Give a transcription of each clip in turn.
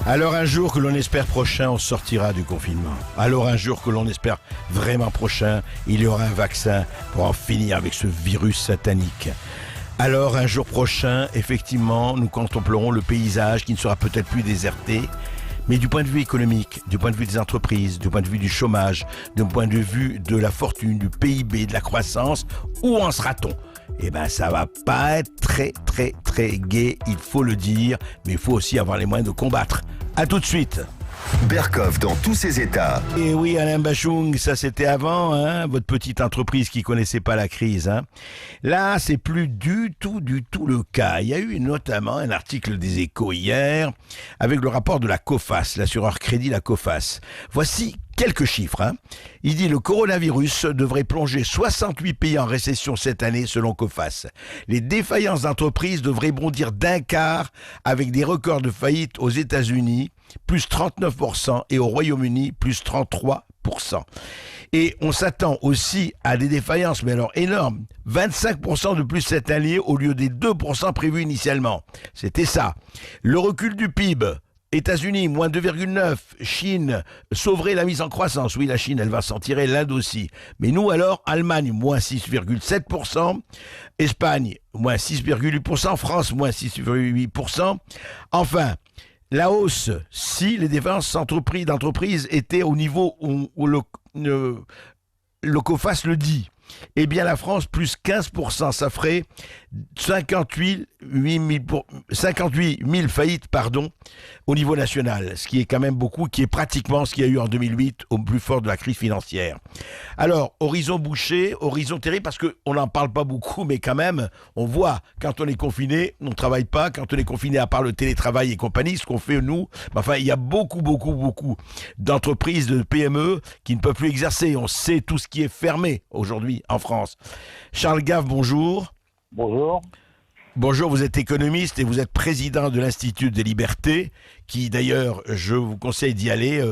Alors un jour que l'on espère prochain, on sortira du confinement. Alors un jour que l'on espère vraiment prochain, il y aura un vaccin pour en finir avec ce virus satanique. Alors un jour prochain, effectivement, nous contemplerons le paysage qui ne sera peut-être plus déserté, mais du point de vue économique, du point de vue des entreprises, du point de vue du chômage, du point de vue de la fortune, du PIB, de la croissance, où en sera-t-on ? Eh ben, ça va pas être très gai, il faut le dire, mais il faut aussi avoir les moyens de combattre. À tout de suite. Berkoff dans tous ses états. Et oui, Alain Bachung, ça c'était avant, hein, votre petite entreprise qui connaissait pas la crise. Hein. Là, c'est plus du tout le cas. Il y a eu notamment un article des Échos hier avec le rapport de la Coface, l'assureur crédit la Coface. Voici quelques chiffres. Hein. Il dit le coronavirus devrait plonger 68 pays en récession cette année selon Coface. Les défaillances d'entreprises devraient bondir d'un quart avec des records de faillite aux États-Unis, plus 39%, et au Royaume-Uni, plus 33%. Et on s'attend aussi à des défaillances, mais alors énormes. 25% de plus cette année au lieu des 2% prévus initialement. C'était ça. Le recul du PIB. États-Unis, moins 2,9. Chine sauverait la mise en croissance. Oui, la Chine, elle va s'en tirer, l'Inde aussi. Mais nous, alors, Allemagne, moins 6,7%. Espagne, moins 6,8%. France, moins 6,8%. Enfin, la hausse, si les défenses d'entreprises étaient au niveau où le COFAS le dit, eh bien la France, plus 15%, ça ferait 58 000 faillites, au niveau national, ce qui est quand même beaucoup, qui est pratiquement ce qu'il y a eu en 2008, au plus fort de la crise financière. Alors, horizon bouché, horizon terrible, parce qu'on n'en parle pas beaucoup, mais quand même, on voit, quand on est confiné, on ne travaille pas, quand on est confiné, à part le télétravail et compagnie, ce qu'on fait nous, enfin, il y a beaucoup d'entreprises, de PME, qui ne peuvent plus exercer. On sait tout ce qui est fermé aujourd'hui en France. Charles Gave, bonjour. Bonjour. Bonjour, vous êtes économiste et vous êtes président de l'Institut des Libertés, qui d'ailleurs, je vous conseille d'y aller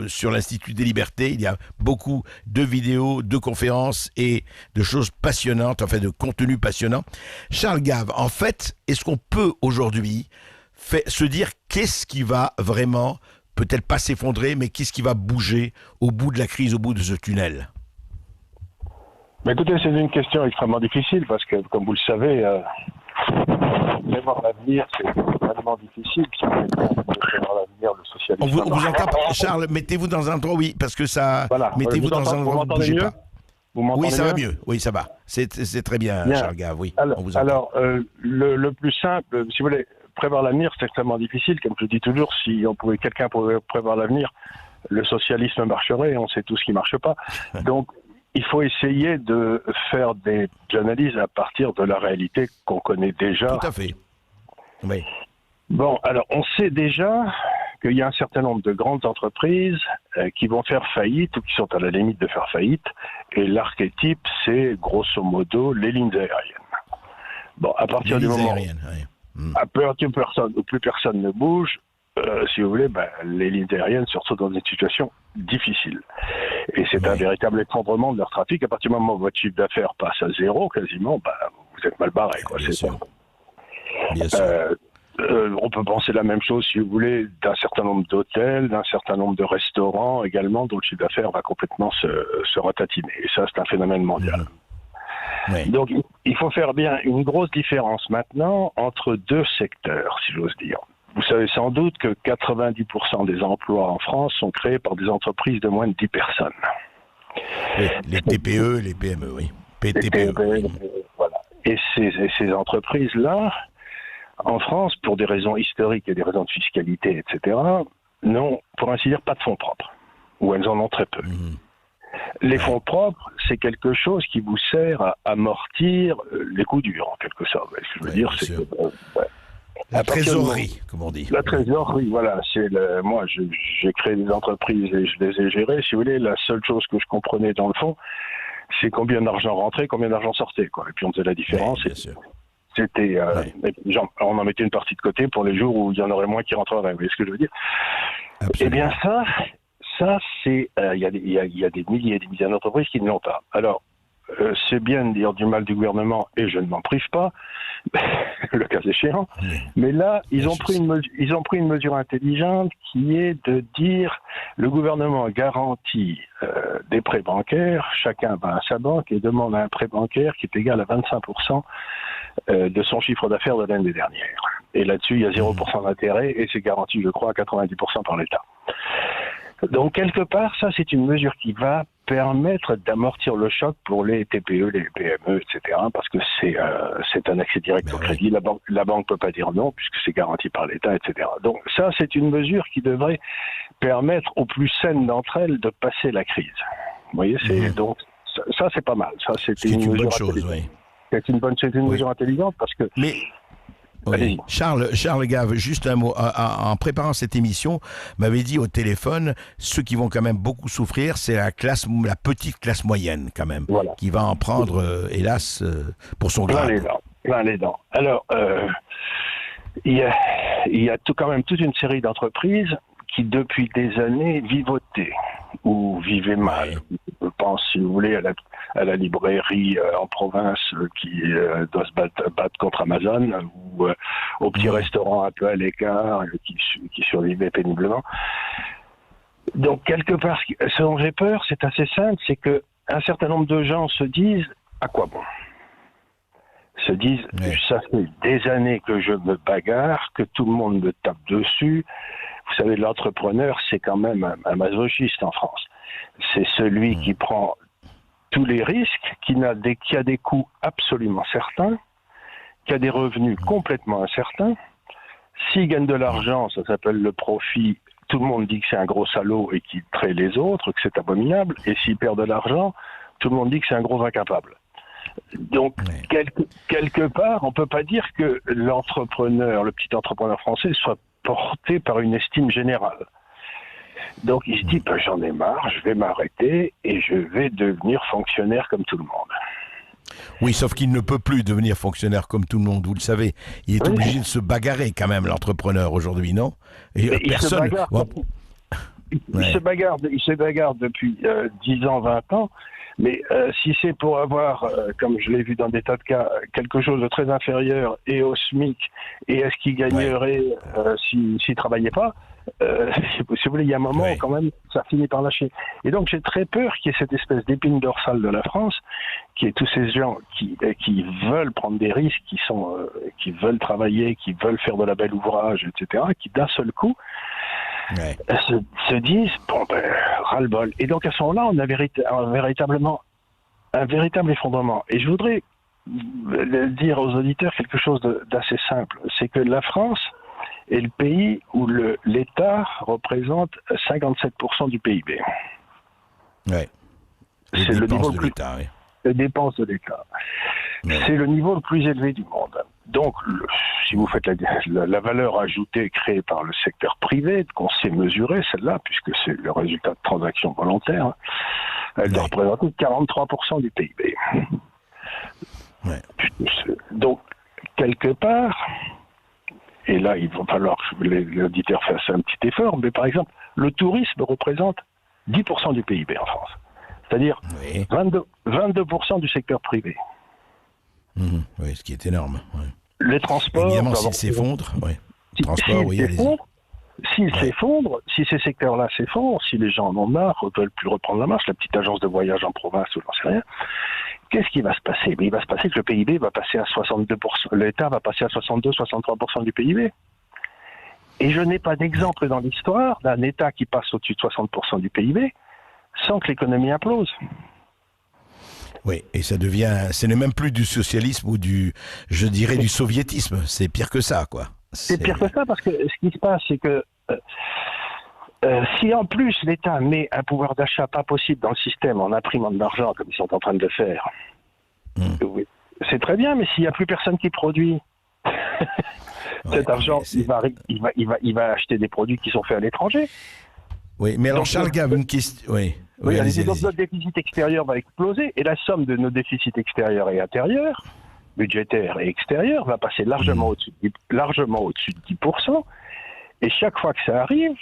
sur l'Institut des Libertés. Il y a beaucoup de vidéos, de conférences et de choses passionnantes, enfin de contenu passionnant. Charles Gave, en fait, est-ce qu'on peut aujourd'hui se dire qu'est-ce qui va vraiment, peut-être pas s'effondrer, mais qu'est-ce qui va bouger au bout de la crise, au bout de ce tunnel ? Mais écoutez, c'est une question extrêmement difficile parce que, comme vous le savez, prévoir l'avenir, c'est extrêmement difficile. Si vous voulez prévoir l'avenir, le socialisme... On vous entend pas, Charles, mettez-vous dans un endroit, oui, parce que ça... Voilà, mettez-vous dans un endroit où vous ne bougez pas. Vous m'entendez oui, ça mieux va mieux, oui, ça va. C'est très bien, Charles Gave, oui. Alors, le plus simple, si vous voulez, prévoir l'avenir, c'est extrêmement difficile. Comme je dis toujours, si quelqu'un pouvait prévoir l'avenir, le socialisme marcherait, on sait tous qu'il ne marche pas. Donc, il faut essayer de faire des analyses à partir de la réalité qu'on connaît déjà. Tout à fait. Oui. Bon, alors on sait déjà qu'il y a un certain nombre de grandes entreprises qui vont faire faillite ou qui sont à la limite de faire faillite. Et l'archétype, c'est grosso modo les lignes aériennes. Bon, à partir du moment où plus personne ne bouge, si vous voulez, les lignes aériennes se retrouvent dans une situation difficile. Et c'est un véritable effondrement de leur trafic. À partir du moment où votre chiffre d'affaires passe à zéro, quasiment, vous êtes mal barré. Quoi. Bien sûr. On peut penser la même chose, si vous voulez, d'un certain nombre d'hôtels, d'un certain nombre de restaurants également, dont le chiffre d'affaires va complètement se ratatiner. Et ça, c'est un phénomène mondial. Oui. Donc, il faut faire bien une grosse différence maintenant entre deux secteurs, si j'ose dire. Vous savez sans doute que 90% des emplois en France sont créés par des entreprises de moins de 10 personnes. Oui, les TPE, les PME, oui. Voilà. Et ces entreprises-là, en France, pour des raisons historiques et des raisons de fiscalité, etc., n'ont, pour ainsi dire, pas de fonds propres. Ou elles en ont très peu. Les fonds propres, c'est quelque chose qui vous sert à amortir les coups durs, en quelque sorte. Ce que je veux dire, c'est que... La trésorerie, comme on dit. La trésorerie, voilà. Moi, j'ai créé des entreprises et je les ai gérées. Si vous voulez, la seule chose que je comprenais dans le fond, c'est combien d'argent rentrait, combien d'argent sortait, quoi. Et puis on faisait la différence. Oui, bien sûr. C'était, on en mettait une partie de côté pour les jours où il y en aurait moins qui rentreraient. Vous voyez ce que je veux dire ? Absolument. Eh bien, ça, c'est, il y a des milliers et des milliers d'entreprises qui ne l'ont pas. Alors, c'est bien de dire du mal du gouvernement, et je ne m'en prive pas, le cas échéant. Mais là, ils ont pris une mesure intelligente qui est de dire le gouvernement garantit des prêts bancaires, chacun va à sa banque et demande un prêt bancaire qui est égal à 25% de son chiffre d'affaires de l'année dernière. Et là-dessus, il y a 0% d'intérêt et c'est garanti, je crois, à 90% par l'État. Donc, quelque part, ça, c'est une mesure qui va permettre d'amortir le choc pour les TPE, les PME, etc., parce que c'est un accès direct au crédit. La banque peut pas dire non, puisque c'est garanti par l'État, etc. Donc, ça, c'est une mesure qui devrait permettre aux plus saines d'entre elles de passer la crise. Vous voyez, donc, ça, c'est pas mal. Ça, c'est une bonne chose, oui. C'est une mesure intelligente, parce que... Mais... Oui. Charles Gave, juste un mot. En préparant cette émission, m'avait dit au téléphone, ceux qui vont quand même beaucoup souffrir, c'est la petite classe moyenne quand même, qui va en prendre, hélas, pour son grade. Plein les dents. Alors, il y a quand même toute une série d'entreprises qui, depuis des années, vivotaient ou vivaient mal. Je pense, si vous voulez, à la librairie en province qui doit se battre contre Amazon, ou au petit restaurant un peu à l'écart qui survivait péniblement. Donc, quelque part, ce dont j'ai peur, c'est assez simple, c'est qu'un certain nombre de gens se disent « à quoi bon ?» Se disent « ça fait des années que je me bagarre, que tout le monde me tape dessus. » Vous savez, l'entrepreneur, c'est quand même un masochiste en France. C'est celui qui prend tous les risques, qui a des coûts absolument certains, qui a des revenus complètement incertains. S'il gagne de l'argent, ça s'appelle le profit. Tout le monde dit que c'est un gros salaud et qu'il traite les autres, que c'est abominable. Et s'il perd de l'argent, tout le monde dit que c'est un gros incapable. Donc, quelque part, on ne peut pas dire que l'entrepreneur, le petit entrepreneur français, soit porté par une estime générale. Donc, il se dit, j'en ai marre, je vais m'arrêter et je vais devenir fonctionnaire comme tout le monde. Oui, sauf qu'il ne peut plus devenir fonctionnaire comme tout le monde, vous le savez. Il est obligé de se bagarrer quand même, l'entrepreneur, aujourd'hui, non? Et personne... Il se bagarre depuis 10 ans, 20 ans, mais si c'est pour avoir, comme je l'ai vu dans des tas de cas, quelque chose de très inférieur et au SMIC, et est-ce qu'il gagnerait s'il ne travaillait pas, si vous voulez, il y a un moment où quand même ça finit par lâcher. Et donc j'ai très peur qu'il y ait cette espèce d'épine dorsale de la France, qui est tous ces gens qui veulent prendre des risques, qui veulent travailler, qui veulent faire de la belle ouvrage, etc., qui d'un seul coup se disent ras-le-bol. Et donc à ce moment-là, on a un véritable effondrement. Et je voudrais dire aux auditeurs quelque chose d'assez simple, c'est que la France est le pays où l'État représente 57% du PIB. Ouais. C'est le niveau de l'État. Les dépenses de l'État. Ouais. C'est le niveau le plus élevé du monde. Donc, si vous faites la valeur ajoutée créée par le secteur privé, qu'on sait mesurer, celle-là, puisque c'est le résultat de transactions volontaires, elle doit représenter 43% du PIB. Ouais. Donc, quelque part, et là, il va falloir que l'auditeur fasse un petit effort, mais par exemple, le tourisme représente 10% du PIB en France. C'est-à-dire 22% du secteur privé. Oui, ce qui est énorme. Ouais. Les transports... Évidemment, s'ils s'effondrent, s'ils s'effondrent, si ces secteurs-là s'effondrent, si les gens en ont marre, ne veulent plus reprendre la marche, la petite agence de voyage en province ou j'en sais rien, qu'est-ce qui va se passer? Il va se passer que le PIB va passer à 62%, l'État va passer à 62-63% du PIB. Et je n'ai pas d'exemple dans l'histoire d'un État qui passe au-dessus de 60% du PIB sans que l'économie implose. Oui, et ça devient, ce n'est même plus du socialisme ou du soviétisme, c'est pire que ça, quoi. C'est pire que ça parce que ce qui se passe, c'est que si en plus l'État met un pouvoir d'achat pas possible dans le système en imprimant de l'argent comme ils sont en train de le faire, c'est très bien, mais s'il n'y a plus personne qui produit, cet argent, il va acheter des produits qui sont faits à l'étranger. Oui, mais alors Charles Gave, une question... Oui, allez-y. Donc notre déficit extérieur va exploser et la somme de nos déficits extérieurs et intérieurs, budgétaires et extérieurs, va passer largement au-dessus de 10%. Et chaque fois que ça arrive,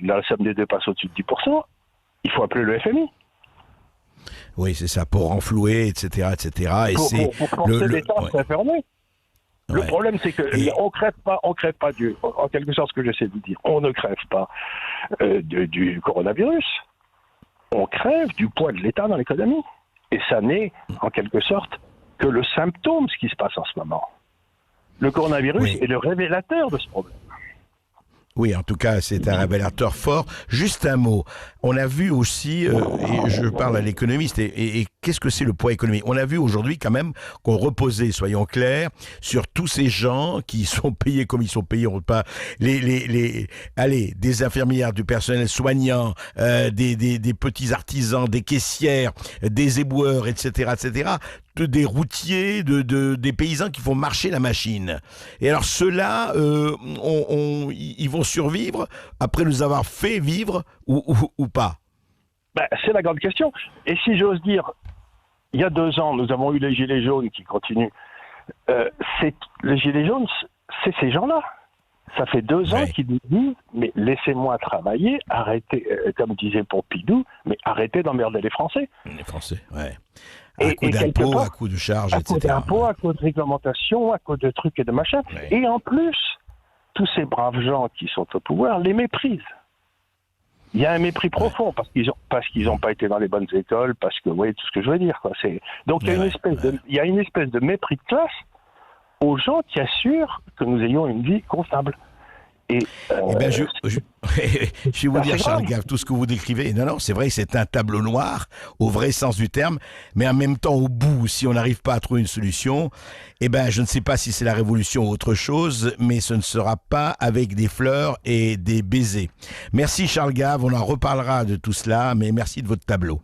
la somme des deux passe au-dessus de 10%, il faut appeler le FMI. Oui, c'est ça, pour renflouer, etc., etc. Et Pour forcer l'État à se fermer. Le Ouais. problème, c'est que on crève pas en quelque sorte, ce que j'essaie de vous dire, on ne crève pas du coronavirus. On crève du poids de l'État dans l'économie. Et ça n'est, en quelque sorte, que le symptôme, ce qui se passe en ce moment. Le coronavirus est le révélateur de ce problème. Oui, en tout cas, c'est un révélateur fort. Juste un mot. On a vu aussi, et je parle à l'économiste, et qu'est-ce que c'est le poids économique? On a vu aujourd'hui quand même qu'on reposait, soyons clairs, sur tous ces gens qui sont payés comme ils sont payés. On pas des infirmières, du personnel soignant, des petits artisans, des caissières, des éboueurs, etc., etc., des routiers, des paysans qui font marcher la machine. Et alors ceux-là, ils vont survivre après nous avoir fait vivre ou pas? C'est la grande question. Et si j'ose dire, il y a 2 ans, nous avons eu les Gilets jaunes qui continuent. Les Gilets jaunes, c'est ces gens-là. Ça fait 2 ans qu'ils nous disent, mais laissez-moi travailler, arrêtez, comme disait Pompidou, mais arrêtez d'emmerder les Français. Les Français, ouais. À coup d'impôts, à coup de charges, etc. À coup d'impôts, à coup de réglementation, à coup de trucs et de machins. Ouais. Et en plus, tous ces braves gens qui sont au pouvoir les méprisent. Il y a un mépris profond parce qu'ils ont pas été dans les bonnes écoles, parce que, vous voyez tout ce que je veux dire, quoi. Donc il y a une espèce de mépris de classe aux gens qui assurent que nous ayons une vie constable. Je vais vous dire, Charles Gave, tout ce que vous décrivez, non, c'est vrai que c'est un tableau noir, au vrai sens du terme, mais en même temps, au bout, si on n'arrive pas à trouver une solution, je ne sais pas si c'est la révolution ou autre chose, mais ce ne sera pas avec des fleurs et des baisers. Merci Charles Gave, on en reparlera de tout cela, mais merci de votre tableau.